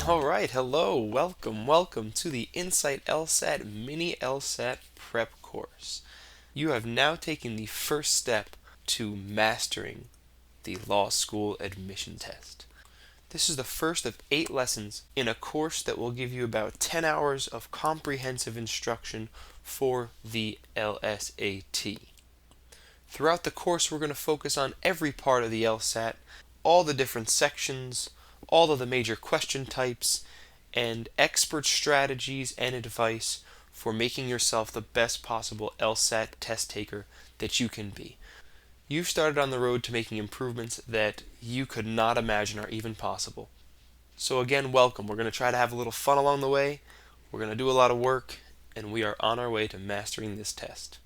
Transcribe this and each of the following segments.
Alright, hello, welcome to the Insight LSAT Mini LSAT Prep course. You have now taken the first step to mastering the law school admission test. This is the first of 8 lessons in a course that will give you about 10 hours of comprehensive instruction for the LSAT. Throughout the course, we're going to focus on every part of the LSAT, all the different sections, all of the major question types, and expert strategies and advice for making yourself the best possible LSAT test taker that you can be. You've started on the road to making improvements that you could not imagine are even possible. So again, welcome. We're going to try to have a little fun along the way. We're going to do a lot of work, and we are on our way to mastering this test.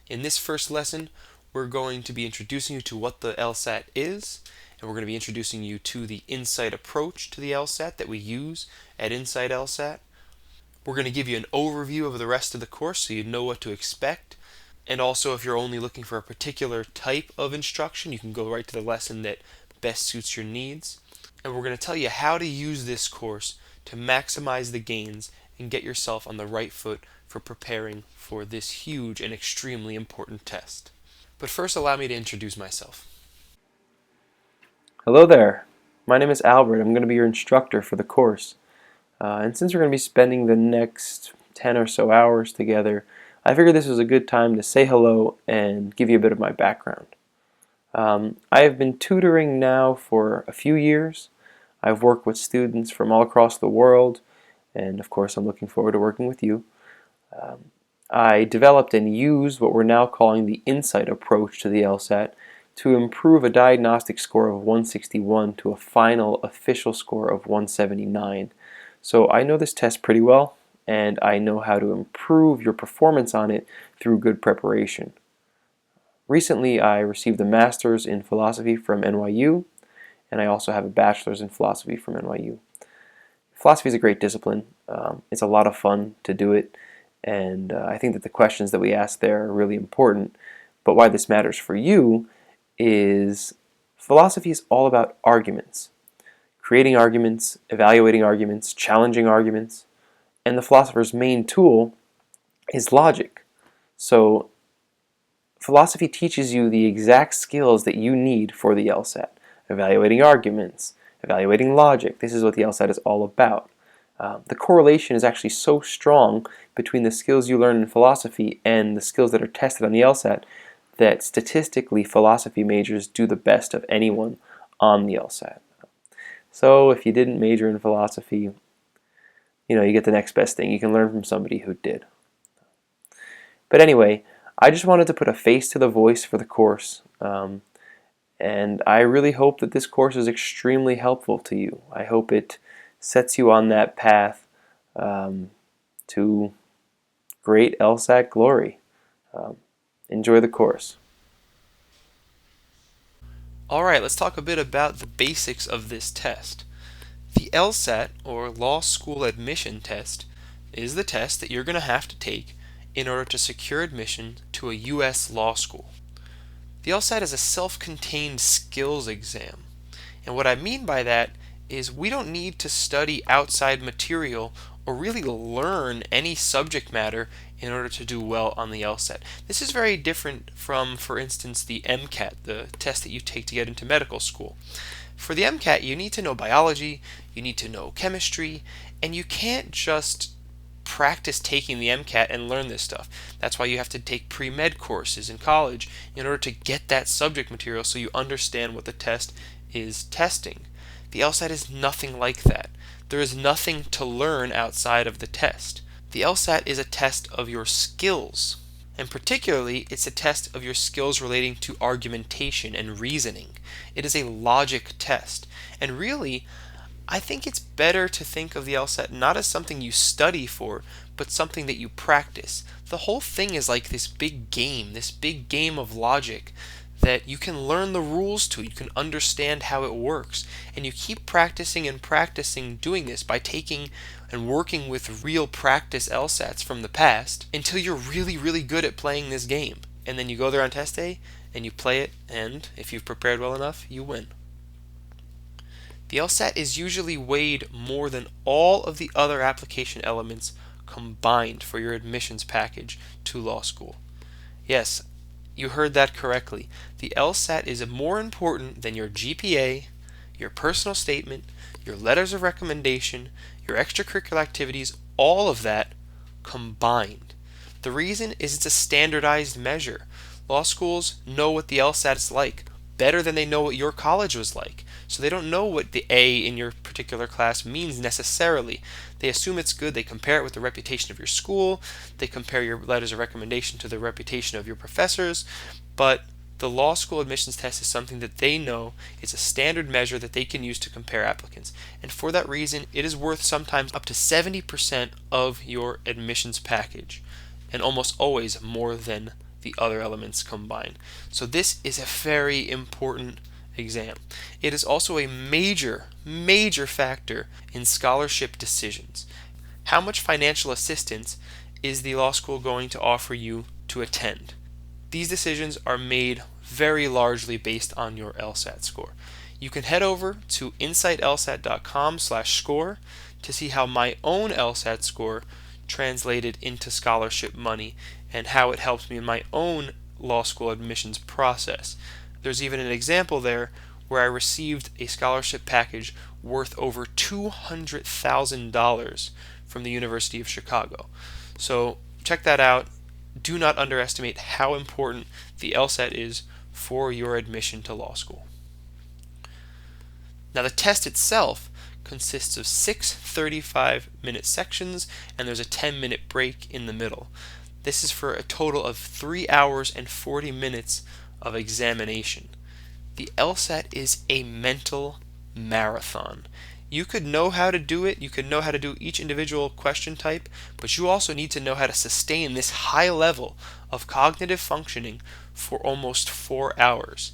In this first lesson, we're going to be introducing you to what the LSAT is, and we're going to be introducing you to the Insight approach to the LSAT that we use at Insight LSAT. We're going to give you an overview of the rest of the course so you know what to expect, and also if you're only looking for a particular type of instruction, you can go right to the lesson that best suits your needs. And we're going to tell you how to use this course to maximize the gains and get yourself on the right foot for preparing for this huge and extremely important test. But first, allow me to introduce myself. Hello there. My name is Albert. I'm going to be your instructor for the course. And since we're going to be spending the next 10 or so hours together, I figured this was a good time to say hello and give you a bit of my background. I have been tutoring now for a few years. I've worked with students from all across the world, and of course I'm looking forward to working with you. I developed and use what we're now calling the Insight approach to the LSAT to improve a diagnostic score of 161 to a final official score of 179. So I know this test pretty well, and I know how to improve your performance on it through good preparation. Recently, I received a master's in philosophy from NYU, and I also have a bachelor's in philosophy from NYU. Philosophy is a great discipline. It's a lot of fun to do it, and I think that the questions that we ask there are really important. But why this matters for you is philosophy is all about arguments. Creating arguments, evaluating arguments, challenging arguments, and the philosopher's main tool is logic. So philosophy teaches you the exact skills that you need for the LSAT. Evaluating arguments, evaluating logic. This is what the LSAT is all about. The correlation is actually so strong between the skills you learn in philosophy and the skills that are tested on the LSAT that statistically philosophy majors do the best of anyone on the LSAT. So if you didn't major in philosophy, you get the next best thing. You can learn from somebody who did. But anyway, I just wanted to put a face to the voice for the course. And I really hope that this course is extremely helpful to you. I hope it sets you on that path to great LSAT glory. Enjoy the course. Alright, let's talk a bit about the basics of this test. The LSAT, or Law School Admission Test, is the test that you're going to have to take in order to secure admission to a U.S. law school. The LSAT is a self-contained skills exam, and what I mean by that is we don't need to study outside material or really learn any subject matter in order to do well on the LSAT. This is very different from, for instance, the MCAT, the test that you take to get into medical school. For the MCAT, you need to know biology, you need to know chemistry, and you can't just practice taking the MCAT and learn this stuff. That's why you have to take pre-med courses in college in order to get that subject material so you understand what the test is testing. The LSAT is nothing like that. There is nothing to learn outside of the test. The LSAT is a test of your skills, and particularly it's a test of your skills relating to argumentation and reasoning. It is a logic test, and really I think it's better to think of the LSAT not as something you study for, but something that you practice. The whole thing is like this big game of logic that you can learn the rules to, you can understand how it works, and you keep practicing and practicing doing this by taking and working with real practice LSATs from the past until you're really good at playing this game. And then you go there on test day and you play it, and if you've prepared well enough, you win. The LSAT is usually weighed more than all of the other application elements combined for your admissions package to law school. Yes, you heard that correctly. The LSAT is more important than your GPA, your personal statement, your letters of recommendation, your extracurricular activities, all of that combined. The reason is it's a standardized measure. Law schools know what the LSAT is like better than they know what your college was like. So they don't know what the A in your particular class means necessarily. They assume it's good. They compare it with the reputation of your school. They compare your letters of recommendation to the reputation of your professors. But the law school admissions test is something that they know is a standard measure that they can use to compare applicants. And for that reason, it is worth sometimes up to 70% of your admissions package, and almost always more than the other elements combined. So this is a very important exam. It is also a major factor in scholarship decisions. How much financial assistance is the law school going to offer you to attend? These decisions are made very largely based on your LSAT score. You can head over to insightlsat.com/score to see how my own LSAT score translated into scholarship money and how it helps me in my own law school admissions process. There's even an example there where I received a scholarship package worth over $200,000 from the University of Chicago. So check that out. Do not underestimate how important the LSAT is for your admission to law school. Now the test itself consists of 6 35-minute sections, and there's a 10-minute break in the middle. This is for a total of 3 hours and 40 minutes of examination. The LSAT is a mental marathon. You could know how to do it, you could know how to do each individual question type, but you also need to know how to sustain this high level of cognitive functioning for almost 4 hours.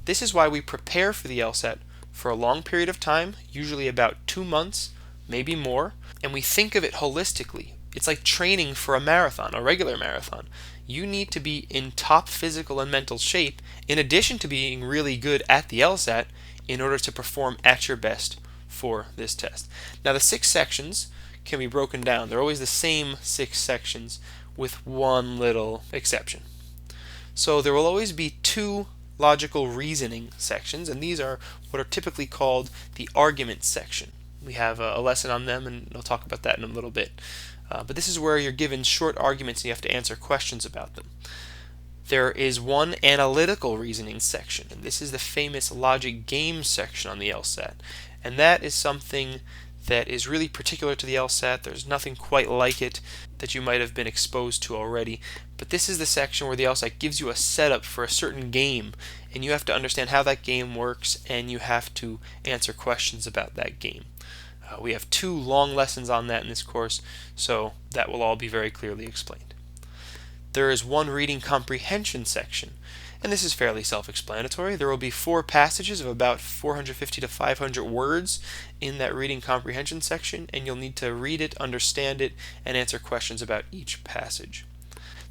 This is why we prepare for the LSAT for a long period of time, usually about 2 months, maybe more, and we think of it holistically. It's like training for a marathon, a regular marathon. You need to be in top physical and mental shape in addition to being really good at the LSAT in order to perform at your best for this test. Now the 6 sections can be broken down. They're always the same 6 sections with one little exception. So there will always be 2 logical reasoning sections, and these are what are typically called the argument section. We have a lesson on them, and I'll talk about that in a little bit. But this is where you're given short arguments and you have to answer questions about them. There is one analytical reasoning section, and this is the famous logic game section on the LSAT. And that is something that is really particular to the LSAT. There's nothing quite like it that you might have been exposed to already. But this is the section where the LSAT gives you a setup for a certain game, and you have to understand how that game works, and you have to answer questions about that game. We have 2 long lessons on that in this course, so that will all be very clearly explained. There is one reading comprehension section, and this is fairly self-explanatory. There will be 4 passages of about 450 to 500 words in that reading comprehension section, and you'll need to read it, understand it, and answer questions about each passage.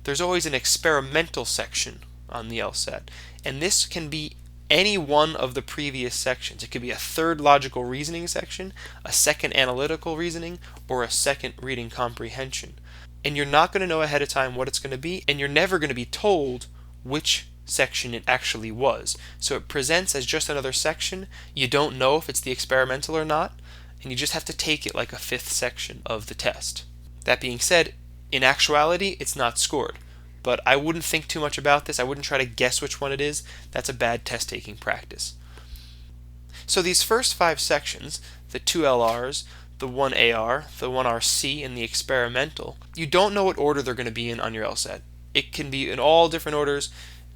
There's always an experimental section on the LSAT, and this can be any one of the previous sections. It could be a 3rd logical reasoning section, a 2nd analytical reasoning, or a 2nd reading comprehension. And you're not going to know ahead of time what it's going to be, and you're never going to be told which section it actually was. So it presents as just another section. You don't know if it's the experimental or not, and you just have to take it like a 5th section of the test. That being said, in actuality, it's not scored. But I wouldn't think too much about this. I wouldn't try to guess which one it is. That's a bad test-taking practice. So these first 5 sections, the 2 LRs, the 1 AR, the 1 RC, and the experimental, you don't know what order they're going to be in on your LSAT. It can be in all different orders.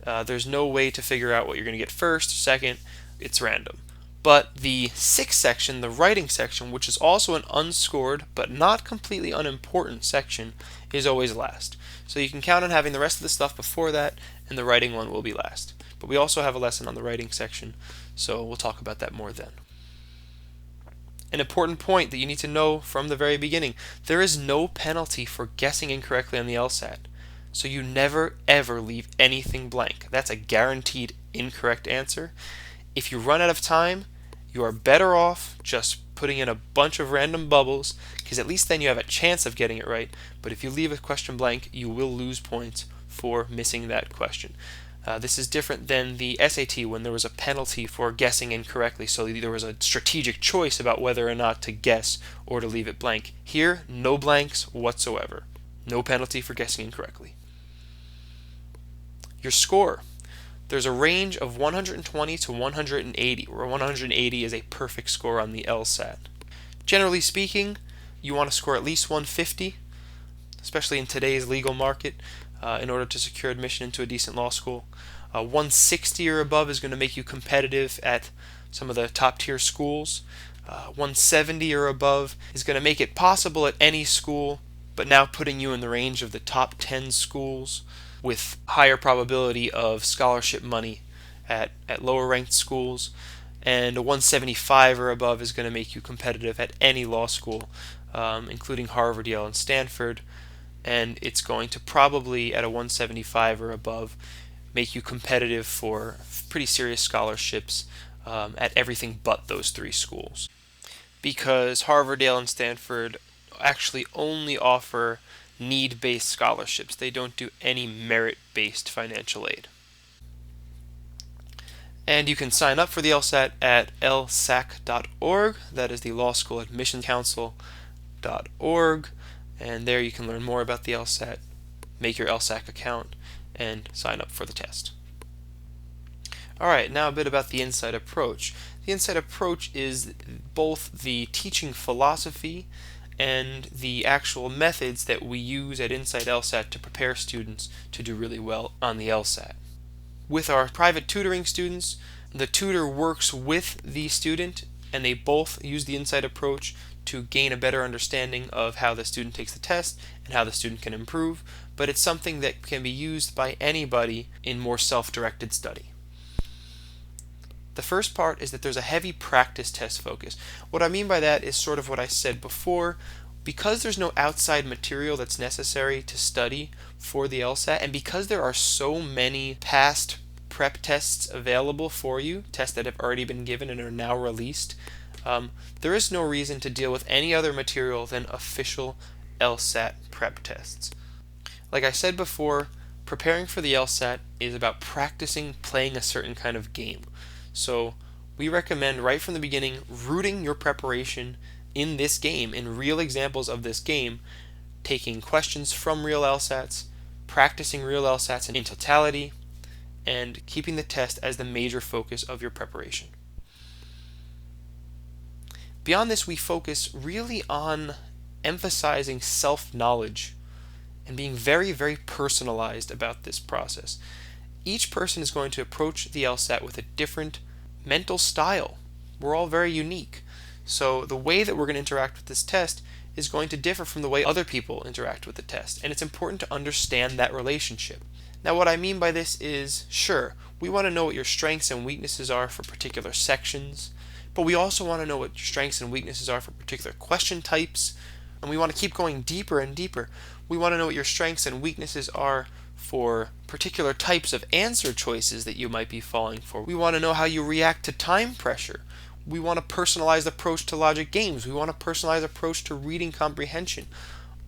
There's no way to figure out what you're going to get first, second. It's random. But the 6th section, the writing section, which is also an unscored but not completely unimportant section, is always last. So you can count on having the rest of the stuff before that, and the writing one will be last. But we also have a lesson on the writing section, so we'll talk about that more then. An important point that you need to know from the very beginning: there is no penalty for guessing incorrectly on the LSAT. So you never ever leave anything blank. That's a guaranteed incorrect answer. If you run out of time, You are better off just putting in a bunch of random bubbles, because at least then you have a chance of getting it right. But if you leave a question blank, you will lose points for missing that question. This is different than the SAT, when there was a penalty for guessing incorrectly, so there was a strategic choice about whether or not to guess or to leave it blank. Here, no blanks whatsoever. No penalty for guessing incorrectly. Your score. There's a range of 120 to 180, where 180 is a perfect score on the LSAT. Generally speaking, you want to score at least 150, especially in today's legal market, in order to secure admission into a decent law school. 160 or above is going to make you competitive at some of the top tier schools. 170 or above is going to make it possible at any school, but now putting you in the range of the top 10 schools with higher probability of scholarship money at lower ranked schools. And a 175 or above is going to make you competitive at any law school, including Harvard, Yale, and Stanford. And it's going to probably, at a 175 or above, make you competitive for pretty serious scholarships at everything but those three schools. Because Harvard, Yale, and Stanford actually only offer need-based scholarships. They don't do any merit-based financial aid. And you can sign up for the LSAT at lsac.org. That is the Law School Admissions Council.org. And there you can learn more about the LSAT, make your LSAC account, and sign up for the test. Alright, now a bit about the Insight approach. The Insight approach is both the teaching philosophy and the actual methods that we use at Insight LSAT to prepare students to do really well on the LSAT. With our private tutoring students, the tutor works with the student, and they both use the Insight approach to gain a better understanding of how the student takes the test and how the student can improve, but it's something that can be used by anybody in more self-directed study. The first part is that there's a heavy practice test focus. What I mean by that is sort of what I said before. Because there's no outside material that's necessary to study for the LSAT, and because there are so many past prep tests available for you, tests that have already been given and are now released, there is no reason to deal with any other material than official LSAT prep tests. Like I said before, preparing for the LSAT is about practicing playing a certain kind of game. So we recommend right from the beginning rooting your preparation in this game, in real examples of this game, taking questions from real LSATs, practicing real LSATs in totality, and keeping the test as the major focus of your preparation. Beyond this, we focus really on emphasizing self-knowledge and being very, very personalized about this process. Each person is going to approach the LSAT with a different mental style. We're all very unique. So the way that we're going to interact with this test is going to differ from the way other people interact with the test, and it's important to understand that relationship. Now, what I mean by this is, sure, we want to know what your strengths and weaknesses are for particular sections, but we also want to know what your strengths and weaknesses are for particular question types, and we want to keep going deeper and deeper. We want to know what your strengths and weaknesses are for particular types of answer choices that you might be falling for. We want to know how you react to time pressure. We want a personalized approach to logic games. We want a personalized approach to reading comprehension.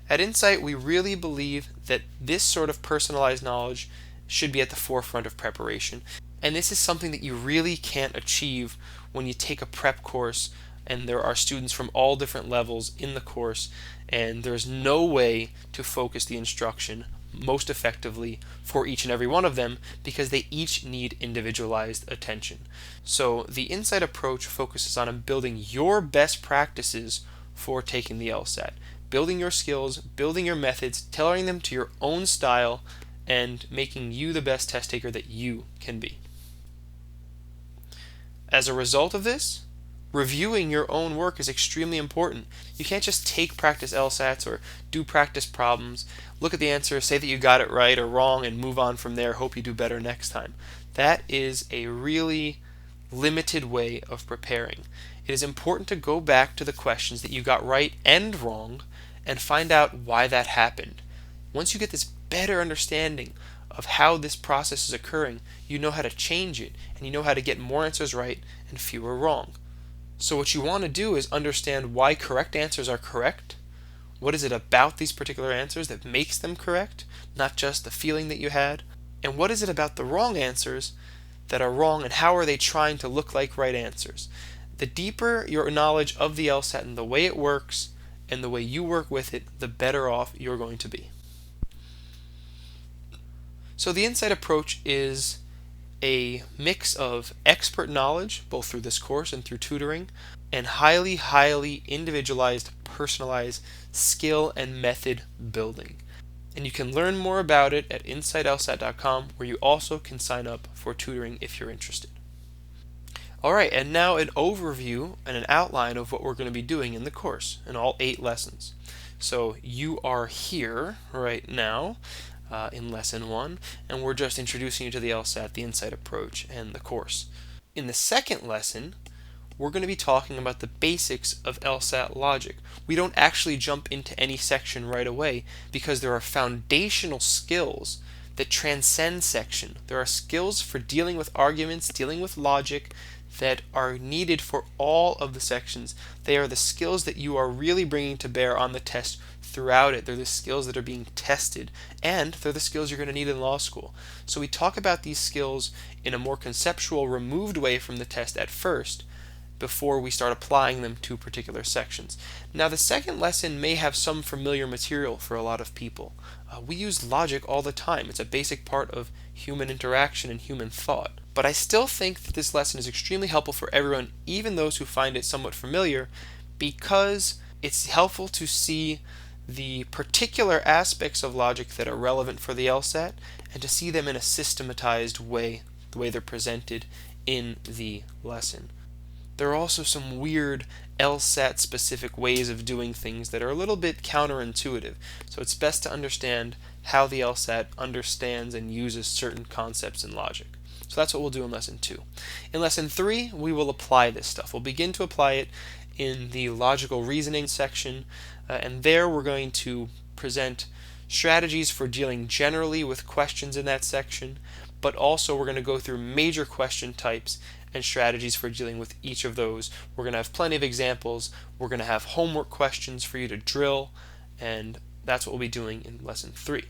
At Insight, we really believe that this sort of personalized knowledge should be at the forefront of preparation. And this is something that you really can't achieve when you take a prep course and there are students from all different levels in the course, and there's no way to focus the instruction most effectively for each and every one of them because they each need individualized attention. So the Insight approach focuses on building your best practices for taking the LSAT, building your skills, building your methods, tailoring them to your own style, and making you the best test taker that you can be. As a result of this, reviewing your own work is extremely important. You can't just take practice LSATs or do practice problems, look at the answer, say that you got it right or wrong, and move on from there, hope you do better next time. That is a really limited way of preparing. It is important to go back to the questions that you got right and wrong and find out why that happened. Once you get this better understanding of how this process is occurring, you know how to change it, and you know how to get more answers right and fewer wrong. So what you want to do is understand why correct answers are correct. What is it about these particular answers that makes them correct, not just the feeling that you had? And what is it about the wrong answers that are wrong, and how are they trying to look like right answers? The deeper your knowledge of the LSAT and the way it works and the way you work with it, the better off you're going to be. So the Insight approach is a mix of expert knowledge, both through this course and through tutoring, and highly individualized, personalized skill and method building. And you can learn more about it at insightlsat.com, where you also can sign up for tutoring if you're interested. Alright, and now an overview and an outline of what we're going to be doing in the course in all 8 lessons. So you are here right now in lesson 1, and we're just introducing you to the LSAT, the Insight approach, and the course. In the second lesson, we're going to be talking about the basics of LSAT logic. We don't actually jump into any section right away because there are foundational skills that transcend section. There are skills for dealing with arguments, dealing with logic, that are needed for all of the sections. They are the skills that you are really bringing to bear on the test throughout it. They're the skills that are being tested, and they're the skills you're going to need in law school. So we talk about these skills in a more conceptual, removed way from the test at first, before we start applying them to particular sections. Now, the second lesson may have some familiar material for a lot of people. We use logic all the time. It's a basic part of human interaction and human thought. But I still think that this lesson is extremely helpful for everyone, even those who find it somewhat familiar, because it's helpful to see the particular aspects of logic that are relevant for the LSAT and to see them in a systematized way, the way they're presented in the lesson. There are also some weird LSAT specific ways of doing things that are a little bit counterintuitive, so it's best to understand how the LSAT understands and uses certain concepts in logic. So that's what we'll do in lesson 2. In lesson 3, we will apply this stuff. We'll begin to apply it in the logical reasoning section, and there we're going to present strategies for dealing generally with questions in that section, but also we're going to go through major question types and strategies for dealing with each of those. We're going to have plenty of examples. We're going to have homework questions for you to drill, and that's what we'll be doing in lesson 3.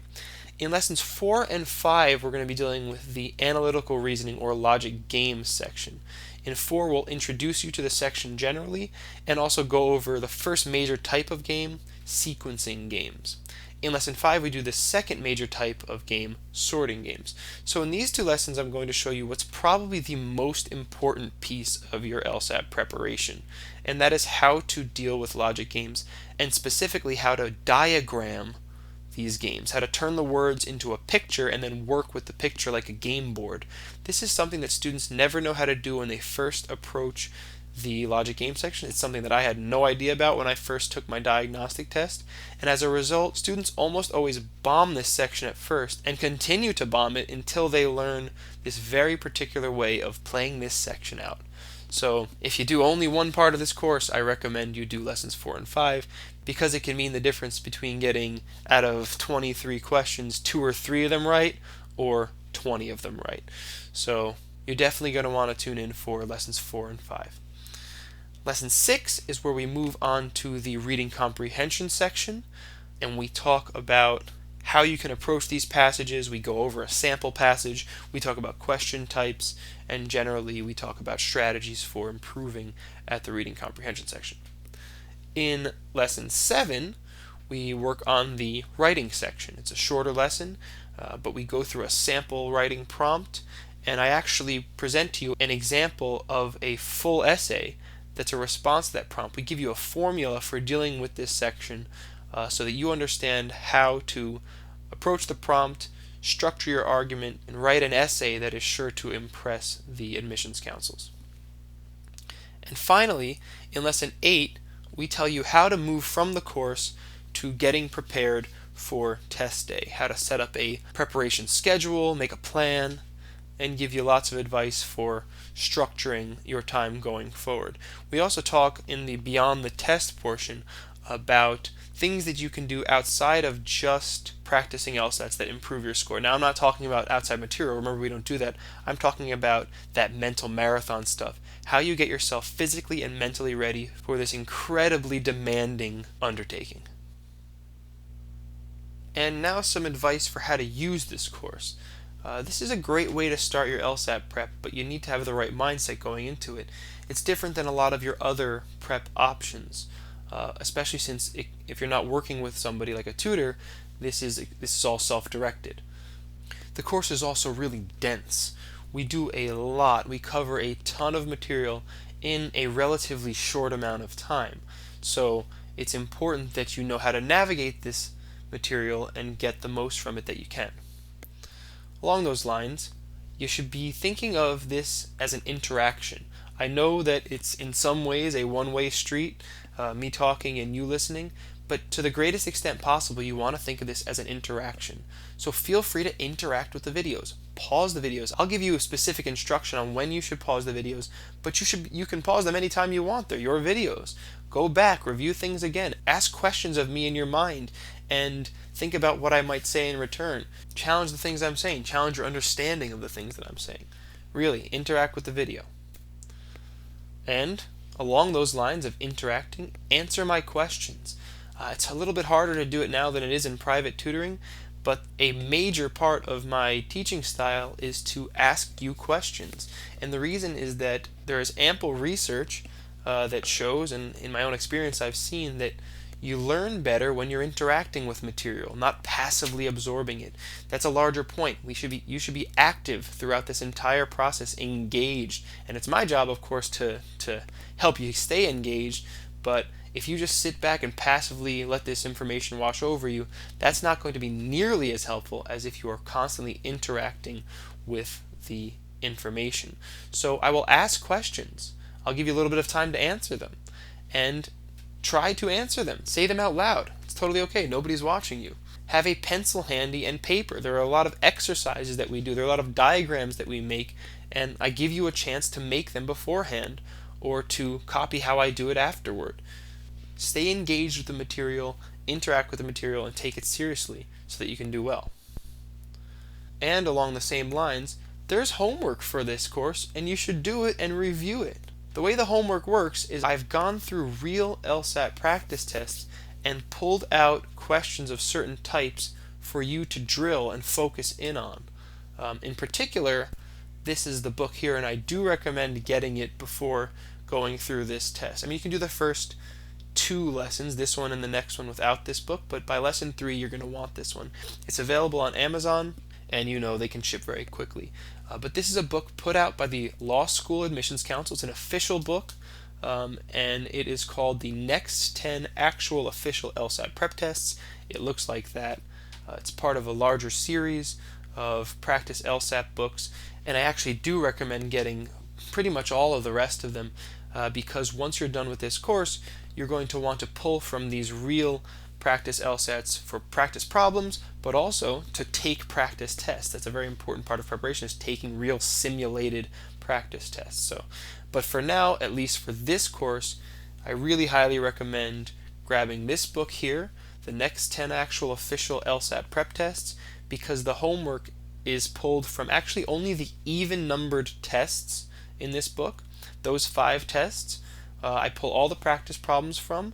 In lessons 4 and 5, we're going to be dealing with the analytical reasoning or logic games section. In 4, we'll introduce you to the section generally and also go over the first major type of game, sequencing games. In lesson 5, we do the second major type of game, sorting games. So in these 2 lessons, I'm going to show you what's probably the most important piece of your LSAT preparation, and that is how to deal with logic games, and specifically how to diagram these games, how to turn the words into a picture and then work with the picture like a game board. This is something that students never know how to do when they first approach the logic game section. It's something that I had no idea about when I first took my diagnostic test, and as a result, students almost always bomb this section at first and continue to bomb it until they learn this very particular way of playing this section out. So if you do only one part of this course, I recommend you do lessons 4 and 5, because it can mean the difference between getting out of 23 questions 2 or 3 of them right or 20 of them right. So you're definitely going to want to tune in for lessons 4 and 5. Lesson 6 is where we move on to the reading comprehension section, and we talk about how you can approach these passages. We go over a sample passage, we talk about question types, and generally we talk about strategies for improving at the reading comprehension section. In lesson 7, we work on the writing section. It's a shorter lesson, but we go through a sample writing prompt, and I actually present to you an example of a full essay that's a response to that prompt. We give you a formula for dealing with this section so that you understand how to approach the prompt, structure your argument, and write an essay that is sure to impress the admissions councils. And finally, in lesson 8, we tell you how to move from the course to getting prepared for test day, how to set up a preparation schedule, make a plan, and give you lots of advice for structuring your time going forward. We also talk in the beyond the test portion about things that you can do outside of just practicing LSATs that improve your score. Now, I'm not talking about outside material. Remember, we don't do that. I'm talking about that mental marathon stuff. How you get yourself physically and mentally ready for this incredibly demanding undertaking. And now some advice for how to use this course. This is a great way to start your LSAT prep, but you need to have the right mindset going into it. It's different than a lot of your other prep options, especially since if you're not working with somebody like a tutor, this is all self-directed. The course is also really dense. We do a lot. We cover a ton of material in a relatively short amount of time. So it's important that you know how to navigate this material and get the most from it that you can. Along those lines, you should be thinking of this as an interaction. I know that it's in some ways a one-way street, me talking and you listening, but to the greatest extent possible, you want to think of this as an interaction. So feel free to interact with the videos. Pause the videos. I'll give you a specific instruction on when you should pause the videos, but you can pause them anytime you want. They're your videos. Go back, review things again, ask questions of me in your mind, and think about what I might say in return. Challenge the things I'm saying. Challenge your understanding of the things that I'm saying. Really, interact with the video. And along those lines of interacting, answer my questions. It's a little bit harder to do it now than it is in private tutoring, but a major part of my teaching style is to ask you questions. And the reason is that there is ample research that shows, and in my own experience I've seen, that you learn better when you're interacting with material, not passively absorbing it. That's a larger point. You should be active throughout this entire process, engaged. And it's my job, of course, to help you stay engaged, but if you just sit back and passively let this information wash over you, that's not going to be nearly as helpful as if you are constantly interacting with the information. So I will ask questions. I'll give you a little bit of time to answer them. And try to answer them. Say them out loud. It's totally okay. Nobody's watching you. Have a pencil handy and paper. There are a lot of exercises that we do. There are a lot of diagrams that we make, and I give you a chance to make them beforehand or to copy how I do it afterward. Stay engaged with the material, interact with the material, and take it seriously so that you can do well. And along the same lines, there's homework for this course, and you should do it and review it. The way the homework works is I've gone through real LSAT practice tests and pulled out questions of certain types for you to drill and focus in on. In particular, this is the book here, and I do recommend getting it before going through this test. I mean, you can do the first 2 lessons, this one and the next one, without this book, but by lesson 3 you're going to want this one. It's available on Amazon, and you know they can ship very quickly. But this is a book put out by the Law School Admissions Council. It's an official book, and it is called The Next 10 Actual Official LSAT Prep Tests. It looks like that. It's part of a larger series of practice LSAT books, and I actually do recommend getting pretty much all of the rest of them because once you're done with this course, you're going to want to pull from these real practice LSATs for practice problems, but also to take practice tests. That's a very important part of preparation, is taking real simulated practice tests. But for now, at least for this course, I really highly recommend grabbing this book here, The Next 10 Actual Official LSAT Prep Tests, because the homework is pulled from actually only the even-numbered tests in this book. Those 5 tests, I pull all the practice problems from,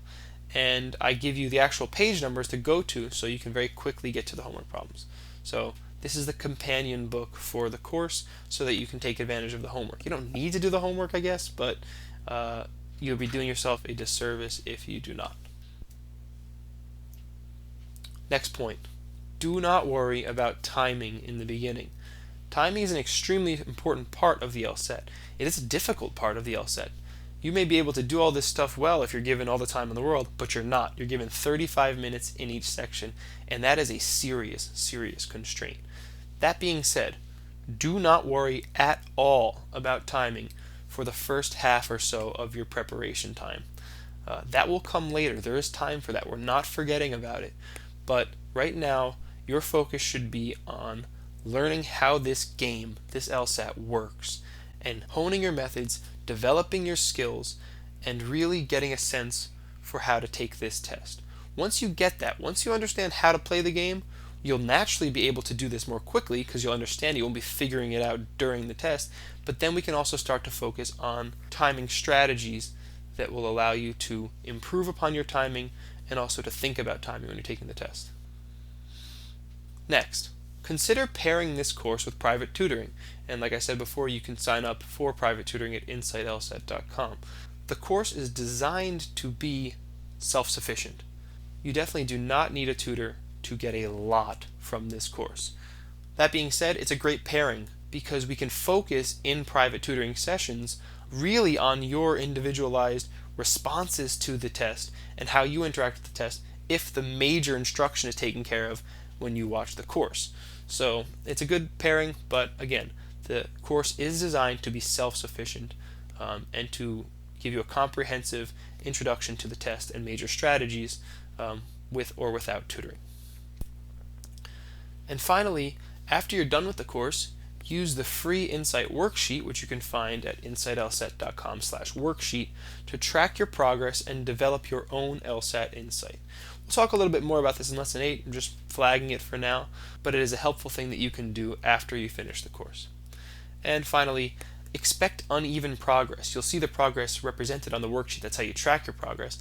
and I give you the actual page numbers to go to so you can very quickly get to the homework problems. So this is the companion book for the course so that you can take advantage of the homework. You don't need to do the homework, I guess, but you'll be doing yourself a disservice if you do not. Next point. Do not worry about timing in the beginning. Timing is an extremely important part of the LSAT. It is a difficult part of the LSAT. You may be able to do all this stuff well if you're given all the time in the world, but you're not. You're given 35 minutes in each section, and that is a serious, serious constraint. That being said, do not worry at all about timing for the first half or so of your preparation time. That will come later. There is time for that. We're not forgetting about it. But right now, your focus should be on learning how this game, this LSAT, works, and honing your methods, developing your skills, and really getting a sense for how to take this test. Once you get that, once you understand how to play the game, you'll naturally be able to do this more quickly because you'll understand it. You won't be figuring it out during the test. But then we can also start to focus on timing strategies that will allow you to improve upon your timing and also to think about timing when you're taking the test. Next, consider pairing this course with private tutoring. And like I said before, you can sign up for private tutoring at InsightLSAT.com. The course is designed to be self-sufficient. You definitely do not need a tutor to get a lot from this course. That being said, it's a great pairing because we can focus in private tutoring sessions really on your individualized responses to the test and how you interact with the test if the major instruction is taken care of when you watch the course. So it's a good pairing, but again, the course is designed to be self-sufficient and to give you a comprehensive introduction to the test and major strategies with or without tutoring. And finally, after you're done with the course, use the free Insight worksheet, which you can find at insightlsat.com/worksheet, to track your progress and develop your own LSAT insight. We'll talk a little bit more about this in Lesson 8. I'm just flagging it for now, but it is a helpful thing that you can do after you finish the course. And finally, expect uneven progress. You'll see the progress represented on the worksheet. That's how you track your progress,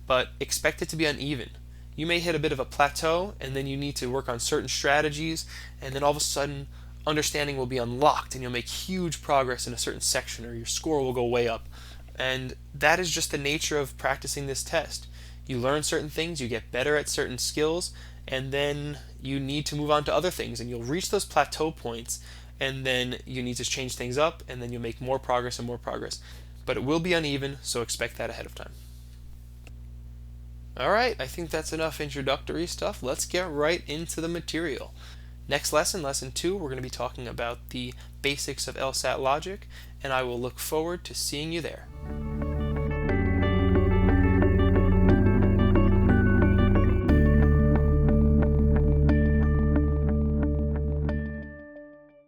but expect it to be uneven. You may hit a bit of a plateau, and then you need to work on certain strategies, and then all of a sudden understanding will be unlocked and you'll make huge progress in a certain section, or your score will go way up. And that is just the nature of practicing this test. You learn certain things, you get better at certain skills, and then you need to move on to other things, and you'll reach those plateau points, and then you need to change things up, and then you'll make more progress and more progress. But it will be uneven, so expect that ahead of time. Alright, I think that's enough introductory stuff. Let's get right into the material. Next lesson, Lesson 2, we're going to be talking about the basics of LSAT logic, and I will look forward to seeing you there.